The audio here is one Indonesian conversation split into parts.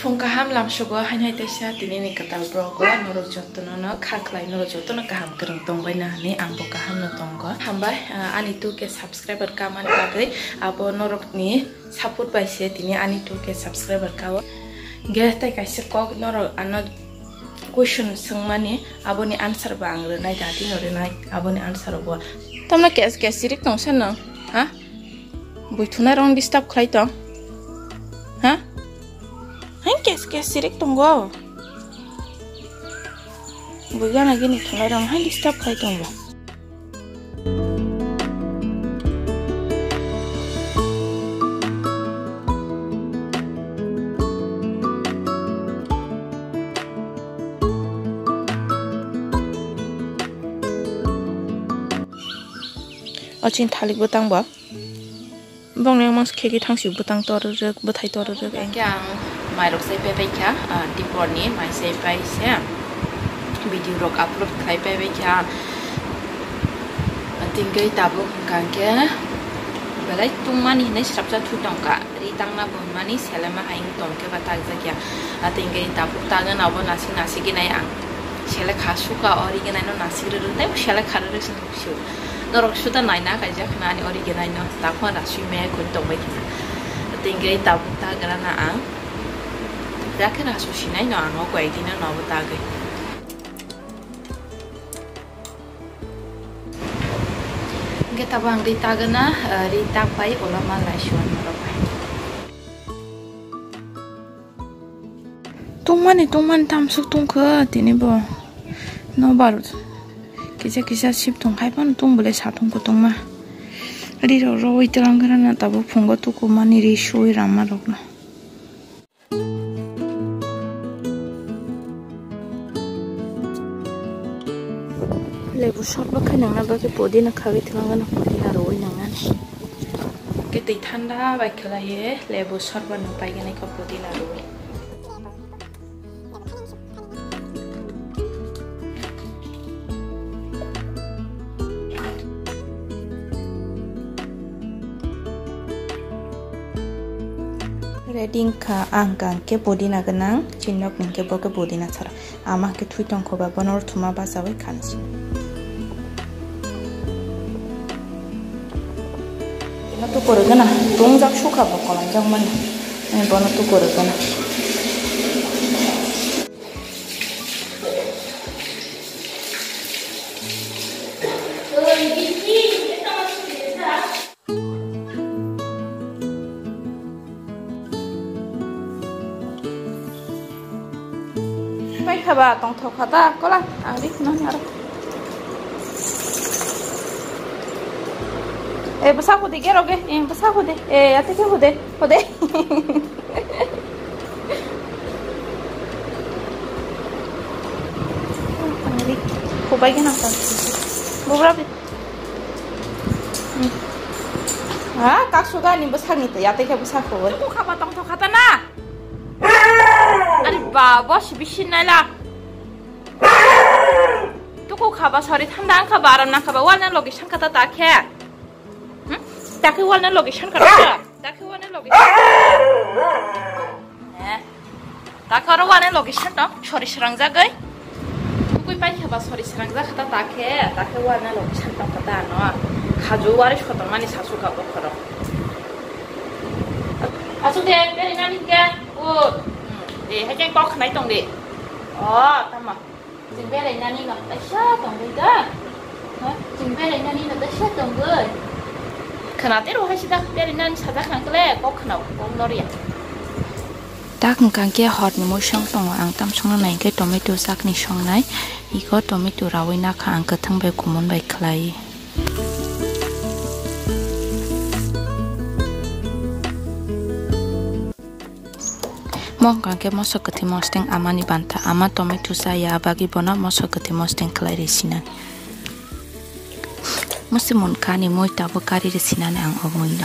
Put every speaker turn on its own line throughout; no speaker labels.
Fungkaham lam sugo hanai tesa tinini katal brogo norok jotono no khaklai norok jotono kaham kereng tongbai na ni ambo kaham no tonggo hambai ani tu ke subscriber kaman bagai abo norok ni support bai se tini ani tu ke subscriber kawo gertai kaise kok norok ano question sengmani abo ni answer ba angre nai dati nore nai abo ni answer bo tamna kes sirik tongsen no ha buithuna rong disturb khlai tong ha kes sirik tunggu. Bukan lagi nih kalau orang hanya stop kayak tunggu. Acin thalik butang ba? Bang yang mas keki thangsi butang torrek butai torrek enggak. Mairok sai pe kya tipor ni mai sai pai se video rok upload khai pe kya tinggai tabu kan ke balai tumani nei sabja thu tong ka ri tang na bon mani selama haing tong ke bata ja kya tinggai tabu taga na bon nasi ki nai ang sele khasu ka ori ke nai no nasi ru nai sele khar ru sin shu norok shuta nai na ka ja khna ni ori ke nai no ta khwa ra shu me kun tong bai tinggai tabu taga na ang Rakyat asusi nai no ano ko edi na no batagai. Kita bang rita gana rita pai ulama laisuan marapai. Tungman tamsuk tungke tini bo no baru. Kisah sip tung hai pan tung boleh satu tung mah. Riro itu langgaran na tabu punggo tuku mani risui ramah rokna. Lebu shorba kan yang nabak podi nak kawit langan podi haroi nangan. Kita thanda baik lah ye lebu shorba nampai kan ikut podi haroi. Reading ka angkang ke podi naganang cinok ningke boke podi nasara. Amah ke tuitong ko babonor tuma basawe kansi. Tu korogana, 동작 쇼카 바꿔라 장만. 네, 번호 또 korogana. Baik khaba tong thok khata kola angri no nyara. Besar kode kero ke, besar kode, ate ke kode. Angri, kubai ke nafas. Beberapa. Kak sudah nih besar nih tuh, ate ke besar kode. Tuh kaba tong tong kata na. Ari baba sibisin nala. Tuh kaba sorry tanda angka baram na kaba warna logishan kata tak ya. Taki warna location kerja. Taki warna location. Tak orang warna location tu, sorry serang jaga. Tukui pai kaba sorry serang jaga kata taki warna location tu kata no. Khaju waris kata mani sasu kaba karo. Asu deh, beri nani ke? Hanya kau kena itu deh. Tama. Beri nani nak tasya tong deh dah. Beri nani nak tasya tong deh. Kenapa hasilnya dari nan saja kan kele kok kenapa kok nori ya? Tak kan kia hot ni mau shong tong ang tam shong nai ke tomato sak ni shong nai, iko tomato rawi nak ang ketang baik kumun baik kelai. Mau kan kia masuk ke timur steng amani banta, ama tomato saya bagi bona masuk ke timur steng kelai di sini. Mesti kani moi tabu kari resinan ang omoino.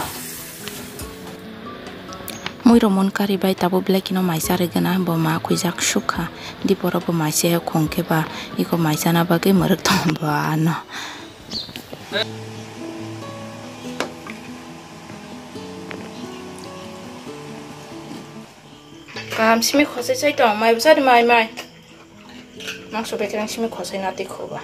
Moi romon kari bai tabu black ino maisa regana bo ma kuizak shuka di poro bo maisa ya kongke ba iko maisa na bage merek tomba ano. Kaham simi khosai sai tong mai bsa mai mai. Mangso bekerang simi khosai na tikhoba.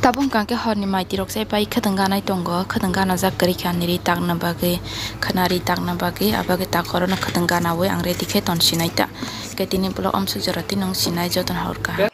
Tabung kangke horni mai tirok sai pai khadangana tongo khadangana jak kari khaniri takna bagi khanari takna bagi abagi takorona khadangana we angre dikhe ton sinaita ketini blog amsuk jarati nong sinai joton horka